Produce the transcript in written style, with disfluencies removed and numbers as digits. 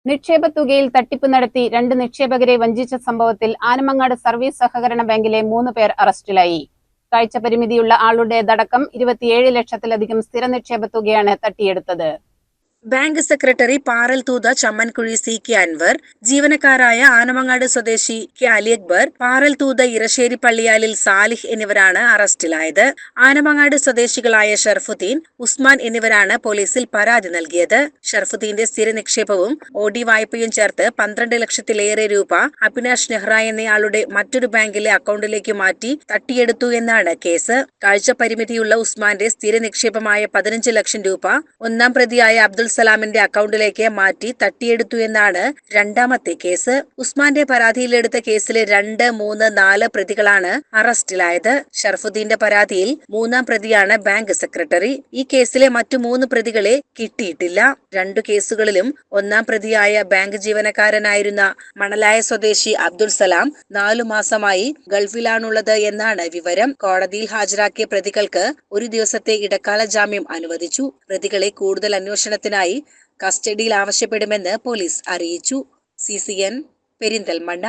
നിക്ഷേപ തുകയിൽ തട്ടിപ്പ് നടത്തി 2 നിക്ഷേപകരെ വഞ്ചിച്ച സംഭവത്തിൽ ആനമങ്ങാട് സർവീസ് സഹകരണ ബാങ്കിലെ 3 പേർ അറസ്റ്റിലായി. കാഴ്ച പരിമിതിയുള്ള ആളുടേതടക്കം 27 ലക്ഷത്തിലധികം സ്ഥിര നിക്ഷേപ തുകയാണ് തട്ടിയെടുത്തത്. Bank secretary Paral Thootha Chammankuzhi C K Anwar, ജീവനക്കാരായ ആനമങ്ങാട് സ്വദേശി കെ അലി അക്ബർ, പാറൽ തൂത ഇറശ്ശേരി പള്ളിയാലിൽ സാലിഹ് എന്നിവരാണ് അറസ്റ്റിലായത്. ആനമങ്ങാട് സ്വദേശികളായ ഷർഫുദ്ദീൻ, ഉസ്മാൻ എന്നിവരാണ് പോലീസിൽ പരാതി നൽകിയത്. ഷർഫുദ്ദീന്റെ സ്ഥിര നിക്ഷേപവും ഓടി വായ്പയും ചേർത്ത് 12 ലക്ഷത്തിലേറെ രൂപ അഭിനാഷ് നെഹ്റ എന്നയാളുടെ മറ്റൊരു ബാങ്കിലെ അക്കൗണ്ടിലേക്ക് മാറ്റി തട്ടിയെടുത്തു എന്നാണ് കേസ്. കാഴ്ച പരിമിതിയുള്ള ഉസ്മാന്റെ സ്ഥിര നിക്ഷേപമായ 15 ലക്ഷം രൂപ ഒന്നാം പ്രതിയായ അബ്ദുൾ സലാമിന്റെ അക്കൗണ്ടിലേക്ക് മാറ്റി തട്ടിയെടുത്തു എന്നാണ് രണ്ടാമത്തെ കേസ്. ഉസ്മാന്റെ പരാതിയിലെടുത്ത കേസിലെ 2, 3, 4 പ്രതികളാണ് അറസ്റ്റിലായത്. ഷർഫുദ്ദീന്റെ പരാതിയിൽ 3-ാം പ്രതിയാണ് ബാങ്ക് സെക്രട്ടറി. ഈ കേസിലെ മറ്റു 3 പ്രതികളെ കിട്ടിയിട്ടില്ല. 2 കേസുകളിലും 1-ാം പ്രതിയായ ബാങ്ക് ജീവനക്കാരനായിരുന്ന മണലായ സ്വദേശി അബ്ദുൾ സലാം 4 മാസമായി ഗൾഫിലാണുള്ളത് എന്നാണ് വിവരം. കോടതിയിൽ ഹാജരാക്കിയ പ്രതികൾക്ക് 1 ദിവസത്തെ ഇടക്കാല ജാമ്യം അനുവദിച്ചു. പ്രതികളെ കൂടുതൽ അന്വേഷണത്തിനായി കസ്റ്റഡിയിൽ ആവശ്യപ്പെടുമെന്ന് പോലീസ് അറിയിച്ചു. CCN പെരിന്തൽമണ്ണ.